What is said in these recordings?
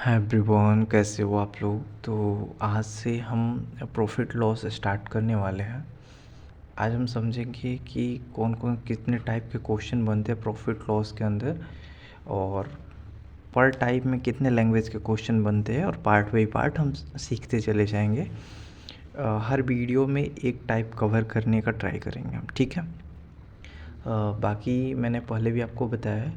Everyone, कैसे हो आप लोग। तो आज से हम प्रॉफिट लॉस स्टार्ट करने वाले हैं। आज हम समझेंगे कि कौन कौन कितने टाइप के क्वेश्चन बनते हैं प्रॉफिट लॉस के अंदर, और पर टाइप में कितने लैंग्वेज के क्वेश्चन बनते हैं, और पार्ट बाई पार्ट हम सीखते चले जाएंगे। हर वीडियो में एक टाइप कवर करने का ट्राई करेंगे हम, ठीक है। बाकी मैंने पहले भी आपको बताया है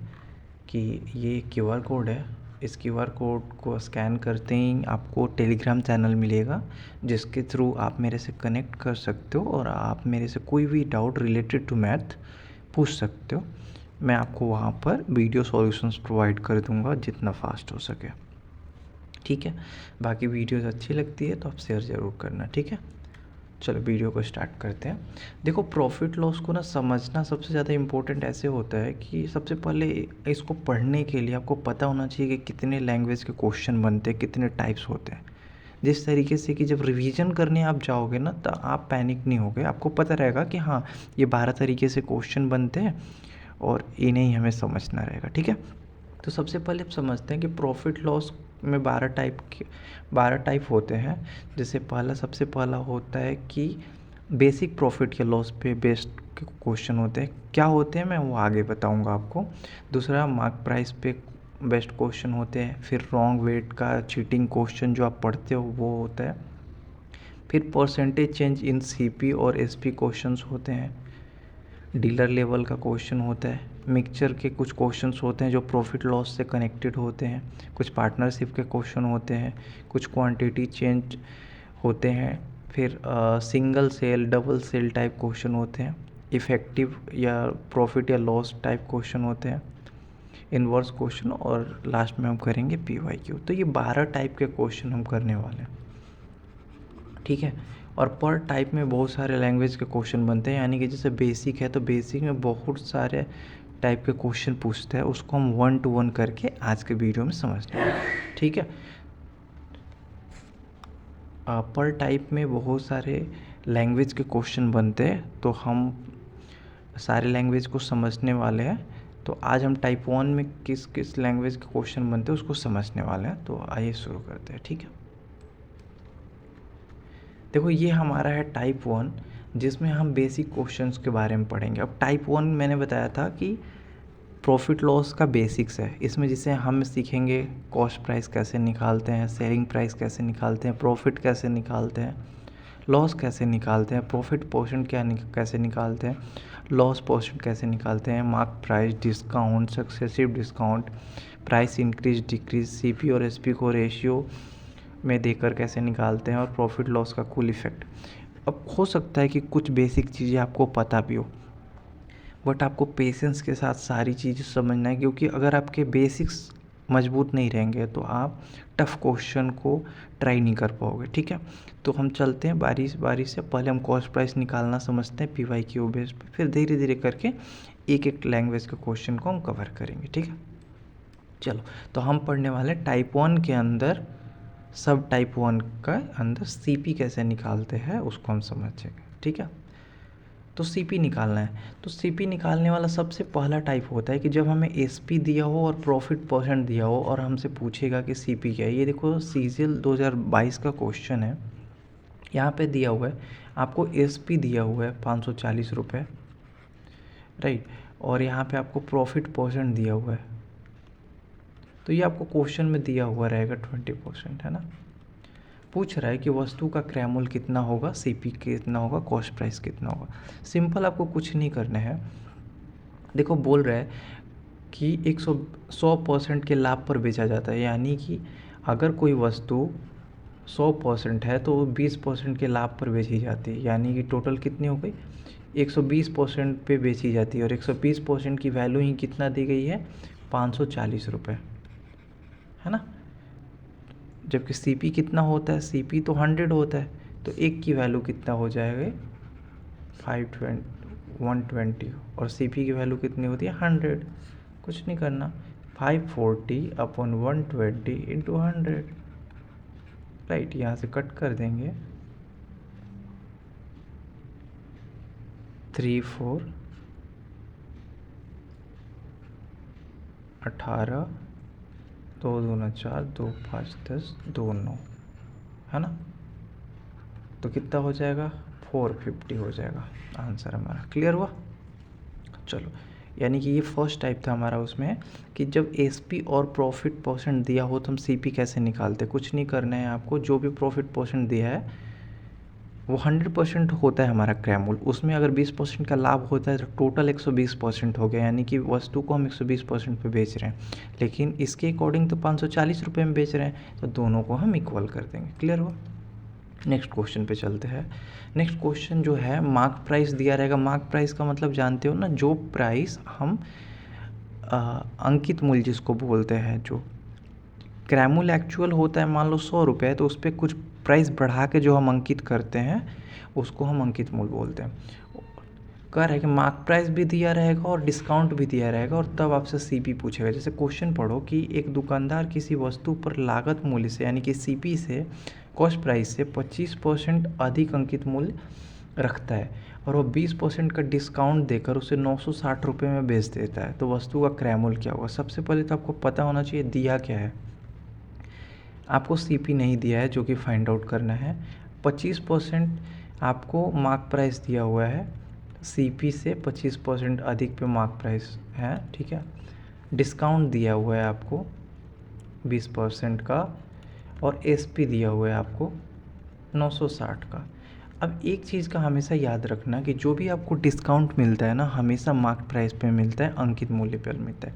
कि ये क्यूआर कोड है। इस क्यूआर कोड को स्कैन करते ही आपको टेलीग्राम चैनल मिलेगा, जिसके थ्रू आप मेरे से कनेक्ट कर सकते हो और आप मेरे से कोई भी डाउट रिलेटेड टू मैथ पूछ सकते हो। मैं आपको वहाँ पर वीडियो सॉल्यूशंस प्रोवाइड कर दूँगा जितना फास्ट हो सके, ठीक है। बाकी वीडियोस अच्छी लगती है तो आप शेयर ज़रूर करना, ठीक है। चलो वीडियो को स्टार्ट करते हैं। देखो, प्रॉफिट लॉस को ना समझना सबसे ज़्यादा इम्पोर्टेंट ऐसे होता है कि सबसे पहले इसको पढ़ने के लिए आपको पता होना चाहिए कि कितने लैंग्वेज के क्वेश्चन बनते हैं, कितने टाइप्स होते हैं। जिस तरीके से कि जब रिवीजन करने आप जाओगे ना तो आप पैनिक नहीं होगे, आपको पता रहेगा कि हाँ, ये 12 तरीके से क्वेश्चन बनते हैं और इन्हें ही हमें समझना रहेगा, ठीक है। तो सबसे पहले हम समझते हैं कि प्रॉफिट लॉस में 12 टाइप होते हैं। जैसे सबसे पहला होता है कि बेसिक प्रॉफिट या लॉस पे बेस्ड क्वेश्चन होते हैं। क्या होते हैं मैं वो आगे बताऊंगा आपको। दूसरा, मार्क प्राइस पे बेस्ड क्वेश्चन होते हैं। फिर रॉन्ग वेट का चीटिंग क्वेश्चन जो आप पढ़ते हो वो होता है। फिर परसेंटेज चेंज इन सीपी और एसपी क्वेश्चंस होते हैं। डीलर लेवल का क्वेश्चन होता है। मिक्सचर के कुछ क्वेश्चंस होते हैं जो प्रॉफिट लॉस से कनेक्टेड होते हैं। कुछ पार्टनरशिप के क्वेश्चन होते हैं। कुछ क्वांटिटी चेंज होते हैं। फिर single cell, double cell type question होते हैं। इफ़ेक्टिव या प्रॉफिट या लॉस टाइप क्वेश्चन होते हैं। इन्वर्स क्वेश्चन, और लास्ट में हम करेंगे PYQ। तो ये 12 टाइप के क्वेश्चन हम करने वाले हैं, ठीक है। और पर टाइप में बहुत सारे लैंग्वेज के क्वेश्चन बनते हैं, यानी कि जैसे बेसिक है तो बेसिक में बहुत सारे टाइप के क्वेश्चन पूछते हैं, उसको हम 1 to 1 करके आज के वीडियो में समझने, ठीक है। पर टाइप में बहुत सारे लैंग्वेज के क्वेश्चन बनते हैं, तो हम सारे लैंग्वेज को समझने वाले हैं। तो आज हम टाइप 1 में किस किस लैंग्वेज के क्वेश्चन बनते हैं उसको समझने वाले हैं। तो आइए शुरू करते हैं, ठीक है। देखो, ये हमारा है टाइप 1, जिसमें हम बेसिक क्वेश्चंस के बारे में पढ़ेंगे। अब टाइप 1 मैंने बताया था कि प्रॉफिट लॉस का बेसिक्स है। इसमें जिसे हम सीखेंगे कॉस्ट प्राइस कैसे निकालते हैं, सेलिंग प्राइस कैसे निकालते हैं, प्रॉफिट कैसे निकालते हैं, लॉस कैसे निकालते हैं, प्रॉफिट पोर्शन कैसे निकालते हैं, लॉस पोर्शन कैसे निकालते हैं, mark price, discount, successive discount, price increase decrease, CP और एसपी को रेशियो में देकर कैसे निकालते हैं, और प्रॉफिट लॉस का कुल इफेक्ट। अब हो सकता है कि कुछ बेसिक चीज़ें आपको पता भी हो, बट आपको पेशेंस के साथ सारी चीज़ें समझना है, क्योंकि अगर आपके बेसिक्स मजबूत नहीं रहेंगे तो आप टफ क्वेश्चन को ट्राई नहीं कर पाओगे, ठीक है। तो हम चलते हैं बारी बारी से। पहले हम कॉस्ट प्राइस निकालना समझते हैं PYQ बेस पे, फिर धीरे धीरे करके एक एक लैंग्वेज के क्वेश्चन को हम कवर करेंगे, ठीक है। चलो, तो हम पढ़ने वाले टाइप 1 के अंदर, सब टाइप 1 का अंदर CP कैसे निकालते हैं उसको हम समझेंगे, ठीक है। तो CP निकालना है, तो CP निकालने वाला सबसे पहला टाइप होता है कि जब हमें SP दिया हो और प्रॉफिट परसेंट दिया हो और हमसे पूछेगा कि CP क्या है। ये देखो, CGL 2022 का क्वेश्चन है। यहाँ पे दिया हुआ है आपको SP दिया हुआ है 540 रुपये, राइट। और यहाँ पे आपको प्रॉफिट परसेंट दिया हुआ है, तो ये आपको क्वेश्चन में दिया हुआ रहेगा 20%, है ना। पूछ रहा है कि वस्तु का क्रय मूल्य कितना होगा, CP कितना होगा, कॉस्ट प्राइस कितना होगा। सिंपल, आपको कुछ नहीं करना है। देखो, बोल रहा है कि 100% के लाभ पर बेचा जाता है, यानी कि अगर कोई वस्तु 100% है तो 20% के लाभ पर बेची जाती है, यानी कि टोटल कितनी हो गई, 120% पे बेची जाती है। और 120% की वैल्यू ही कितना दी गई है, 540 रुपये, है ना। जबकि CP कितना होता है, CP तो 100 होता है, तो एक की वैल्यू कितना हो जाएगा, 120, और CP की वैल्यू कितनी होती है, 100। कुछ नहीं करना, 540/120 × 100, राइट। यहाँ से कट कर देंगे, 3 4 18 2 दूना 4, 2 5 10, 2 9, है ना। तो कितना हो जाएगा, 450 हो जाएगा आंसर हमारा। क्लियर हुआ। चलो, यानी कि ये फर्स्ट टाइप था हमारा उसमें कि जब एसपी और प्रॉफिट परसेंट दिया हो तो हम सीपी कैसे निकालते। कुछ नहीं करना है आपको, जो भी प्रॉफिट परसेंट दिया है वो 100% होता है हमारा क्रैमूल। उसमें अगर 20% का लाभ होता है तो टोटल 120% हो गया, यानी कि वस्तु को हम 120% पे बेच रहे हैं, लेकिन इसके अकॉर्डिंग तो 540 रुपये में बेच रहे हैं, तो दोनों को हम इक्वल कर देंगे। क्लियर हुआ। नेक्स्ट क्वेश्चन पे चलते हैं। नेक्स्ट क्वेश्चन जो है, मार्क प्राइस दिया रहेगा। मार्क प्राइस का मतलब जानते हो ना, जो प्राइस हम अंकित मूल्य जिसको बोलते हैं, जो क्रैमूल एक्चुअल होता है मान लो 100 रुपये, तो उस पर कुछ प्राइस बढ़ा के जो हम अंकित करते हैं उसको हम अंकित मूल्य बोलते हैं। कह रहा है कि मार्क प्राइस भी दिया रहेगा और डिस्काउंट भी दिया रहेगा, और तब आपसे सीपी पूछेगा। जैसे क्वेश्चन पढ़ो कि एक दुकानदार किसी वस्तु पर लागत मूल्य से यानी कि सीपी से, कॉस्ट प्राइस से 25% अधिक अंकित मूल्य रखता है और वो 20% का डिस्काउंट देकर उसे 960 रुपये में बेच देता है, तो वस्तु का क्रैमूल क्या होगा। सबसे पहले तो आपको पता होना चाहिए दिया क्या है। आपको सीपी नहीं दिया है, जो कि फाइंड आउट करना है। 25% आपको मार्क प्राइस दिया हुआ है, सीपी से 25% अधिक पे मार्क प्राइस है, ठीक है। डिस्काउंट दिया हुआ है आपको 20% का, और एसपी दिया हुआ है आपको 960 का। अब एक चीज़ का हमेशा याद रखना कि जो भी आपको डिस्काउंट मिलता है ना, हमेशा मार्क प्राइस पे मिलता है, अंकित मूल्य पर मिलता है।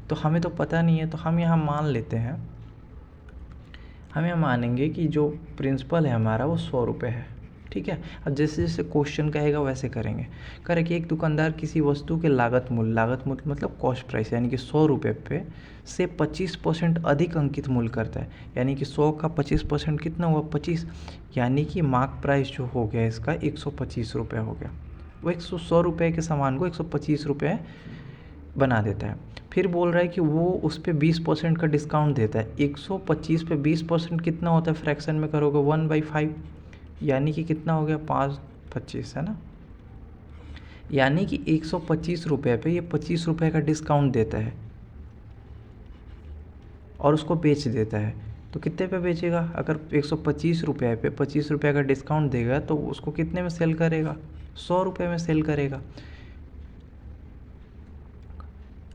तो हमें तो पता नहीं है, तो हम यहाँ मान लेते हैं, हम यहाँ मानेंगे कि जो प्रिंसिपल है हमारा वो 100 रुपये है, ठीक है। अब जैसे जैसे क्वेश्चन कहेगा वैसे करेंगे। करें कि एक दुकानदार किसी वस्तु के लागत मूल्य मतलब कॉस्ट प्राइस यानी कि 100 रुपये पे से 25% अधिक अंकित मूल्य करता है, यानी कि 100 का 25% कितना हुआ, 25, यानी कि मार्क प्राइस जो हो गया इसका 125 रुपये हो गया। वो 100 रुपये के सामान को 125 रुपये बना देता है। फिर बोल रहा है कि वो उस पर 20% का डिस्काउंट देता है। 125 पे 20% कितना होता है, फ्रैक्शन में करोगे 1/5, यानी कि कितना हो गया, 5/25, है ना। यानी कि 125 रुपये पे ये 25 रुपये का डिस्काउंट देता है और उसको बेच देता है। तो कितने पे बेचेगा, अगर 125 रुपये पे 25 रुपये का डिस्काउंट देगा तो उसको कितने में सेल करेगा, 100 रुपये में सेल करेगा,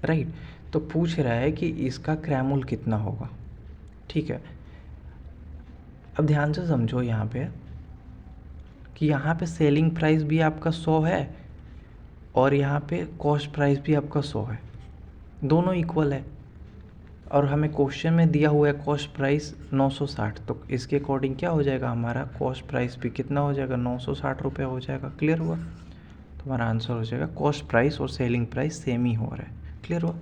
राइट। तो पूछ रहा है कि इसका क्रैमूल कितना होगा, ठीक है। अब ध्यान से समझो यहाँ पे कि यहाँ पे सेलिंग प्राइस भी आपका 100 है और यहाँ पे कॉस्ट प्राइस भी आपका 100 है, दोनों इक्वल है। और हमें क्वेश्चन में दिया हुआ है कॉस्ट प्राइस 960, तो इसके अकॉर्डिंग क्या हो जाएगा, हमारा कॉस्ट प्राइस भी कितना हो जाएगा, 960 रुपये हो जाएगा। क्लियर हुआ। तो हमारा आंसर हो जाएगा कॉस्ट प्राइस और सेलिंग प्राइस सेम ही हो रहा है। क्लियर हुआ,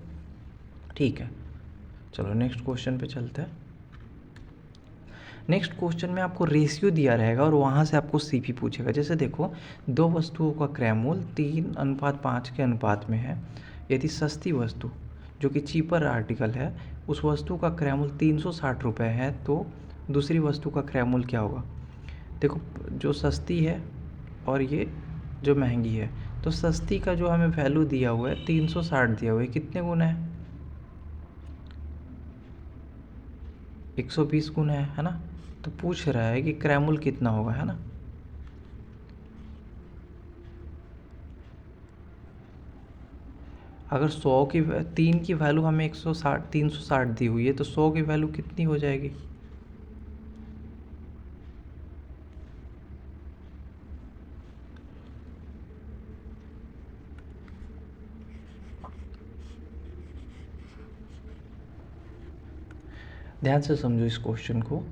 ठीक है। चलो नेक्स्ट क्वेश्चन पे चलते हैं। नेक्स्ट क्वेश्चन में आपको रेशियो दिया रहेगा और वहाँ से आपको सीपी पूछेगा। जैसे देखो, दो वस्तुओं का क्रैमूल 3:5 के अनुपात में है। यदि सस्ती वस्तु जो कि चीपर आर्टिकल है, उस वस्तु का क्रैमूल 360 रुपये है, तो दूसरी वस्तु का क्रैमूल क्या होगा। देखो, जो सस्ती है और ये जो महंगी है, तो सस्ती का जो हमें वैल्यू दिया हुआ है 360 दिया हुआ है, कितने गुना है, 120 गुना है ना। तो पूछ रहा है कि क्रैमूल कितना होगा, है ना। अगर 100 की 3 की वैल्यू हमें 360 दी हुई है, तो 100 की वैल्यू कितनी हो जाएगी, ध्यान से समझो इस क्वेश्चन को।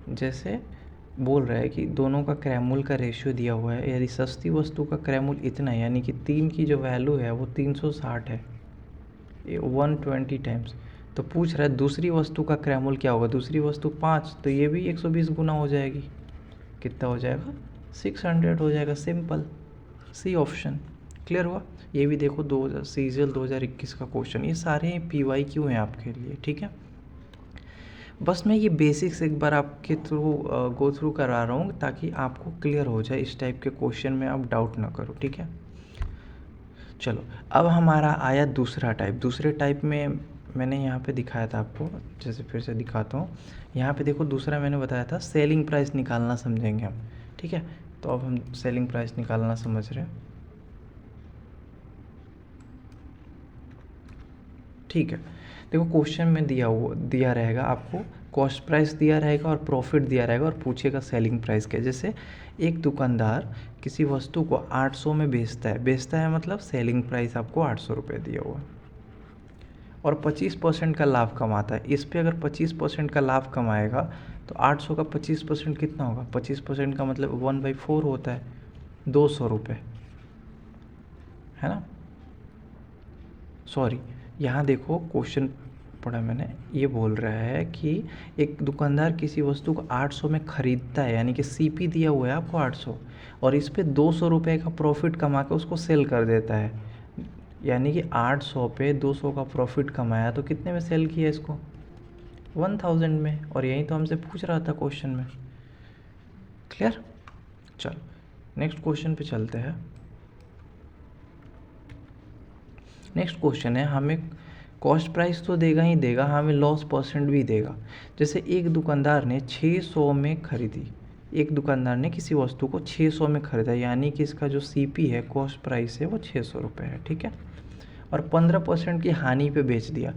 जैसे बोल रहा है कि दोनों का क्रैमूल का रेशियो दिया हुआ है, यदि सस्ती वस्तु का क्रैमूल इतना है, यानी कि 3 की जो वैल्यू है वो 360 है, 120 टाइम्स। तो पूछ रहा है दूसरी वस्तु का क्रैमूल क्या होगा, दूसरी वस्तु 5, तो ये भी 120 गुना हो जाएगी, कितना हो जाएगा, 600 हो जाएगा। Simple, C option. क्लियर हुआ। ये भी देखो सीजीएल 2021 का क्वेश्चन, ये सारे PYQ हैं आपके लिए, ठीक है। बस मैं ये बेसिक्स एक बार आपके थ्रू गो थ्रू करा रहा हूँ ताकि आपको क्लियर हो जाए, इस टाइप के क्वेश्चन में आप डाउट ना करो, ठीक है। चलो, अब हमारा आया दूसरा टाइप। दूसरे टाइप में मैंने यहाँ पे दिखाया था आपको, जैसे फिर से दिखाता हूँ। यहाँ पे देखो दूसरा मैंने बताया था सेलिंग प्राइस निकालना समझेंगे हम, ठीक है। तो अब हम सेलिंग प्राइस निकालना समझ रहे हैं, ठीक है। देखो क्वेश्चन में दिया रहेगा आपको, कॉस्ट प्राइस दिया रहेगा और प्रॉफिट दिया रहेगा और पूछेगा सेलिंग प्राइस क्या। जैसे एक दुकानदार किसी वस्तु को 800 में बेचता है मतलब सेलिंग प्राइस आपको 800 रुपये दिया हुआ, और 25% का लाभ कमाता है। इस पे अगर 25% का लाभ कमाएगा तो 800 का 25% कितना होगा, 25% का मतलब 1/4 होता है, 200 रुपये, है ना। सॉरी, यहाँ देखो क्वेश्चन पढ़ा मैंने, ये बोल रहा है कि एक दुकानदार किसी वस्तु को 800 में ख़रीदता है, यानी कि सीपी दिया हुआ है आपको 800, और इस पे 200 रुपये का प्रॉफिट कमा के उसको सेल कर देता है। यानी कि 800 पे 200 का प्रॉफिट कमाया तो कितने में सेल किया इसको, 1000 में। और यही तो हमसे पूछ रहा था क्वेश्चन में। क्लियर। चलो नेक्स्ट क्वेश्चन पे चलते हैं। नेक्स्ट क्वेश्चन है, हमें कॉस्ट प्राइस तो देगा ही देगा, हमें लॉस परसेंट भी देगा। जैसे एक दुकानदार ने 600 में खरीदी, एक दुकानदार ने किसी वस्तु को 600 में खरीदा, यानी कि इसका जो सीपी है, कॉस्ट प्राइस है, वो 600 रुपये है, ठीक है। और 15% की हानि पे बेच दिया।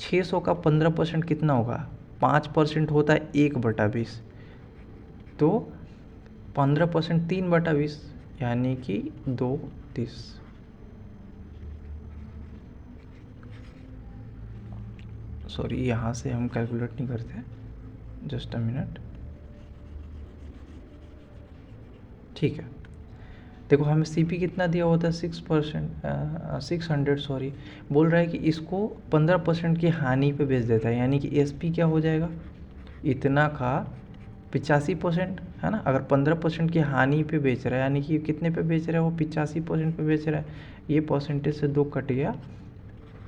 600 का 15% कितना होगा, 5% होता है 1/20, तो 15% 3/20, यानी कि 2/30। सॉरी, यहाँ से हम कैलकुलेट नहीं करते, जस्ट अ मिनट, ठीक है। देखो हमें सीपी कितना दिया होता है, 600, सॉरी, बोल रहा है कि इसको 15% की हानि पे बेच देता है, यानी कि एसपी क्या हो जाएगा, इतना का 85%, है ना। अगर 15% की हानि पे बेच रहा है, यानी कि कितने पे बेच रहा है, वो 85% पे बेच रहा है। ये परसेंटेज से 2 कट गया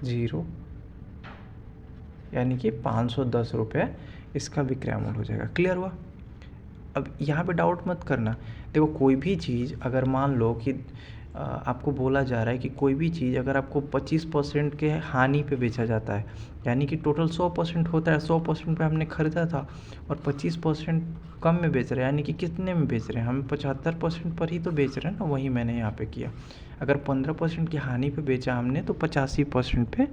0, यानी कि 510 रुपये इसका विक्रय मूल्य हो जाएगा। क्लियर हुआ। अब यहाँ पे डाउट मत करना। देखो कोई भी चीज़ अगर मान लो कि आपको बोला जा रहा है कि कोई भी चीज़ अगर आपको 25% के हानि पे बेचा जाता है, यानी कि टोटल 100% होता है, 100% पे हमने ख़रीदा था और 25% कम में बेच रहे हैं, यानी कि कितने में बेच रहे हैं, हम 75% पर ही तो बेच रहे हैं ना, वही मैंने यहाँ पे किया। अगर 15% की हानि पे बेचा हमने तो 85% पे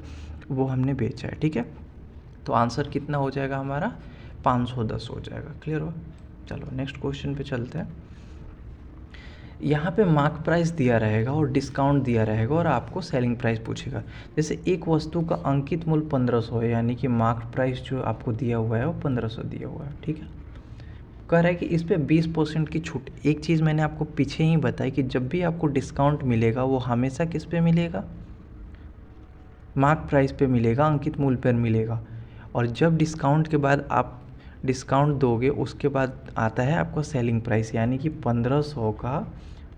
वो हमने बेचा है, ठीक है। तो आंसर कितना हो जाएगा हमारा, 510 हो जाएगा। क्लियर हो। चलो नेक्स्ट क्वेश्चन पे चलते हैं। यहाँ पे मार्क प्राइस दिया रहेगा और डिस्काउंट दिया रहेगा और आपको सेलिंग प्राइस पूछेगा। जैसे एक वस्तु का अंकित मूल्य 1500 है, यानी कि मार्क प्राइस जो आपको दिया हुआ है वो 1500 दिया हुआ है, ठीक है। कह रहा है कि इस पे 20% की छूट। एक चीज़ मैंने आपको पीछे ही बताई कि जब भी आपको डिस्काउंट मिलेगा वो हमेशा किस पे मिलेगा, मार्क प्राइस पे मिलेगा, अंकित मूल्य पर मिलेगा। और जब डिस्काउंट के बाद आप डिस्काउंट दोगे उसके बाद आता है आपका सेलिंग प्राइस, यानी कि 1500 का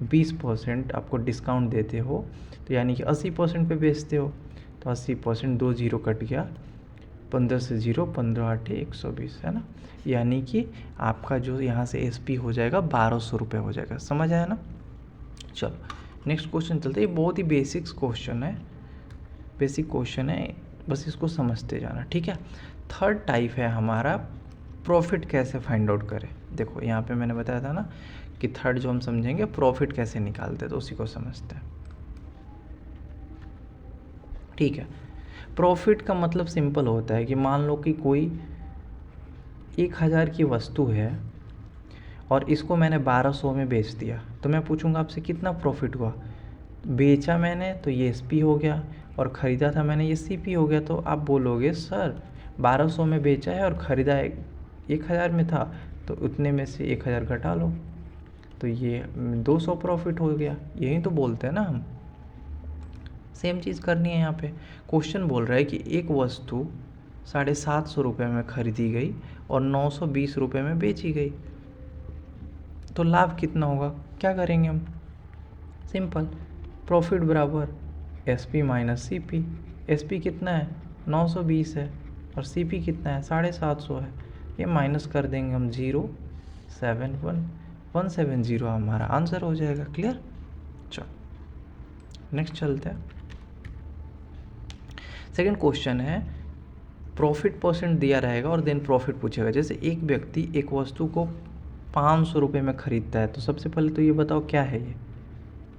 20% आपको डिस्काउंट देते हो, तो यानी कि 80% पे बेचते हो, तो 80%, 2 जीरो कट गया, 15 से 0, 15 8 120, है ना। यानी कि आपका जो यहाँ से एसपी हो जाएगा 1200 रुपये हो जाएगा। समझ आया ना। चलो नेक्स्ट क्वेश्चन चलते हैं। ये बहुत ही बेसिक क्वेश्चन है, बस इसको समझते जाना, ठीक है। थर्ड टाइप है हमारा, प्रॉफिट कैसे फाइंड आउट करें। देखो यहाँ पे मैंने बताया था ना कि थर्ड जो हम समझेंगे प्रॉफिट कैसे निकालते, तो उसी को समझते हैं, ठीक है। प्रॉफिट का मतलब सिंपल होता है कि मान लो कि कोई 1000 की वस्तु है और इसको मैंने 1200 में बेच दिया, तो मैं पूछूंगा आपसे कितना प्रॉफिट हुआ। बेचा मैंने तो ये एसपी हो गया और ख़रीदा था मैंने, ये सीपी हो गया। तो आप बोलोगे सर 1200 में बेचा है और ख़रीदा 1000 में था, तो उतने में से 1000 घटा लो, तो ये 200 प्रॉफिट हो गया। यही तो बोलते हैं ना हम। सेम चीज़ करनी है यहाँ पे। क्वेश्चन बोल रहा है कि एक वस्तु 750 रुपये में ख़रीदी गई और 920 रुपये में बेची गई, तो लाभ कितना होगा। क्या करेंगे हम, सिंपल, प्रॉफिट बराबर एसपी माइनस सीपी। एसपी कितना है, 920 है, और सीपी कितना है, 750 है। ये माइनस कर देंगे हम, 07170 हमारा आंसर हो जाएगा। क्लियर। चलो नेक्स्ट चलते हैं। सेकंड क्वेश्चन है प्रॉफिट परसेंट दिया रहेगा और देन प्रॉफिट पूछेगा। जैसे एक व्यक्ति एक वस्तु को 500 रुपये में ख़रीदता है, तो सबसे पहले तो ये बताओ क्या है, ये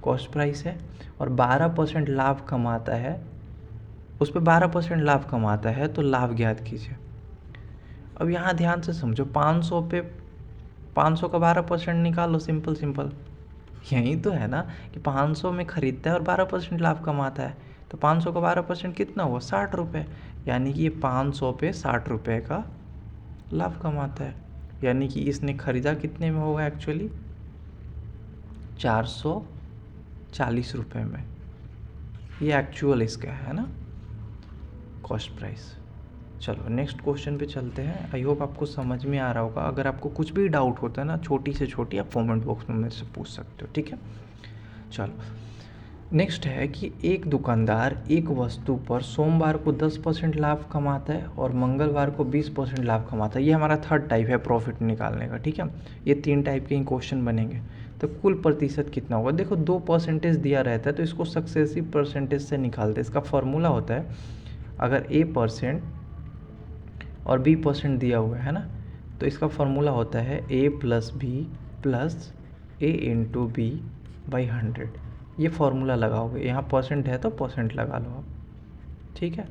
कॉस्ट प्राइस है। और 12% लाभ कमाता है, उस पर 12% लाभ कमाता है, तो लाभ ज्ञात कीजिए। अब यहाँ ध्यान से समझो, 500 पे 500 का 12% निकालो, सिंपल सिंपल यही तो है ना कि 500 में ख़रीदता है और 12% लाभ कमाता है, तो 500 का 12% कितना हुआ, 60 रुपये। यानी कि ये 500 पे 60 रुपये का लाभ कमाता है। यानी कि इसने ख़रीदा कितने में होगा एक्चुअली, 440 रुपये में। ये एक्चुअल इसका है ना कॉस्ट प्राइस। चलो नेक्स्ट क्वेश्चन पे चलते हैं। आई होप आपको समझ में आ रहा होगा। अगर आपको कुछ भी डाउट होता है ना, छोटी से छोटी, आप कमेंट बॉक्स में मेरे से पूछ सकते हो, ठीक है। चलो नेक्स्ट है कि एक दुकानदार एक वस्तु पर सोमवार को 10% लाभ कमाता है और मंगलवार को 20% लाभ कमाता है। ये हमारा थर्ड टाइप है प्रॉफिट निकालने का, ठीक है। ये 3 टाइप के ही क्वेश्चन बनेंगे। तो कुल प्रतिशत कितना होगा, देखो 2% दिया रहता है, तो इसको सक्सेसिव परसेंटेज से निकालते हैं। इसका फॉर्मूला होता है, अगर A% और B% दिया हुआ है ना, तो इसका फॉर्मूला होता है A + B + A × B / 100। ये फॉर्मूला लगाओगे, यहाँ परसेंट है तो परसेंट लगा लो आप, ठीक है।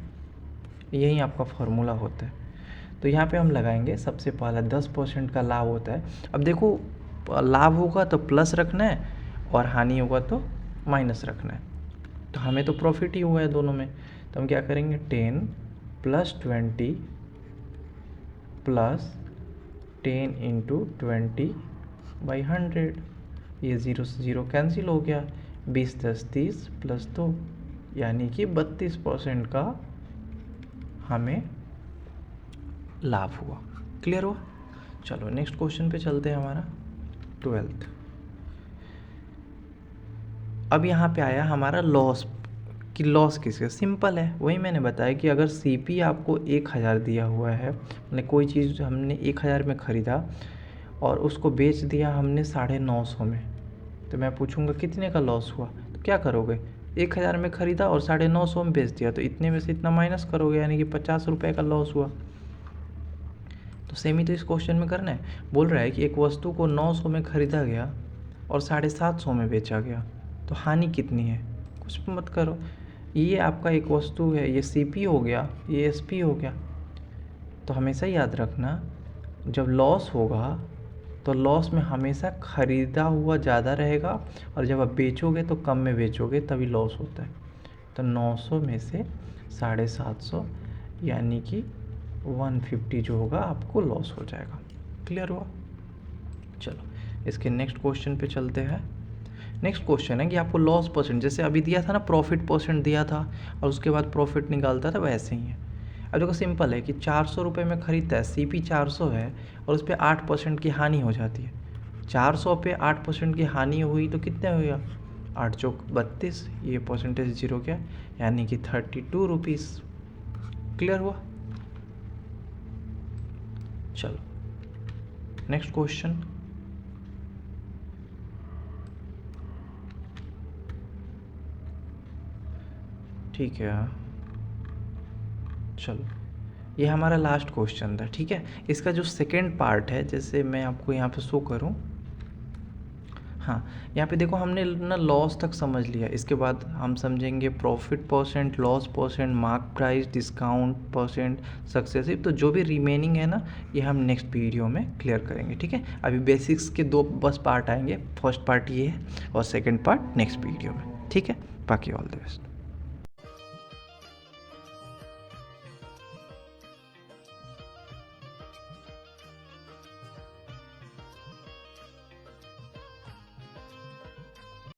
यही आपका फॉर्मूला होता है। तो यहाँ पे हम लगाएंगे, सबसे पहला 10% का लाभ होता है। अब देखो लाभ होगा तो प्लस रखना है और हानि होगा तो माइनस रखना है। तो हमें तो प्रॉफिट ही हुआ है दोनों में, तो हम क्या करेंगे, 10 + 20 + 10 × 20 / 100। ये 0 से 0 कैंसिल हो गया, 20 × 10 = 30 + 2, यानी कि 32% का हमें लाभ हुआ। क्लियर हुआ। चलो नेक्स्ट क्वेश्चन पे चलते हैं, हमारा 12th। अब यहाँ पे आया हमारा लॉस, कि लॉस किसका, सिंपल है, वही मैंने बताया कि अगर CP आपको 1000 दिया हुआ है, मतलब कोई चीज़ हमने 1000 में ख़रीदा और उसको बेच दिया हमने 950 में, तो मैं पूछूंगा कितने का लॉस हुआ। तो क्या करोगे, 1000 में ख़रीदा और 950 में बेच दिया, तो इतने में से इतना माइनस करोगे, यानी कि 50 रुपये का लॉस हुआ। तो सेम ही तो इस क्वेश्चन में करना है। बोल रहा है कि एक वस्तु को 900 में ख़रीदा गया और 750 में बेचा गया, तो हानि कितनी है, कुछ भी मत करो। ये आपका एक वस्तु है, ये CP हो गया, ये SP हो गया। तो हमेशा याद रखना, जब लॉस होगा तो लॉस में हमेशा ख़रीदा हुआ ज़्यादा रहेगा, और जब आप बेचोगे तो कम में बेचोगे, तभी लॉस होता है। तो 900 में से 750, यानी कि 150 जो होगा आपको लॉस हो जाएगा। क्लियर हुआ। चलो इसके नेक्स्ट क्वेश्चन पे चलते हैं। नेक्स्ट क्वेश्चन है कि आपको लॉस परसेंट, जैसे अभी दिया था ना प्रॉफिट परसेंट दिया था और उसके बाद प्रॉफिट निकालता था, वैसे ही है। अब देखो सिंपल है कि 400 रुपये में ख़रीदता है, CP 400 है और उस पर 8% की हानि हो जाती है। 400 पे 8% की हानि हुई तो कितने हुआ, 8 चौक 32, ये परसेंटेज 0 क्या, यानी कि 32 रुपीज़। क्लियर हुआ। चलो नेक्स्ट क्वेश्चन, ठीक है। चलो ये हमारा लास्ट क्वेश्चन था, ठीक है। इसका जो सेकंड पार्ट है, जैसे मैं आपको यहाँ पे शो करूँ, हाँ यहाँ पे देखो हमने ना लॉस तक समझ लिया। इसके बाद हम समझेंगे profit percent, loss percent, mark price, discount percent, successive. तो जो भी रिमेनिंग है ना, ये हम नेक्स्ट वीडियो में क्लियर करेंगे, ठीक है। अभी बेसिक्स के 2 बस पार्ट आएंगे, फर्स्ट पार्ट ये है और सेकेंड पार्ट नेक्स्ट वीडियो में, ठीक है। बाकी ऑल द बेस्ट।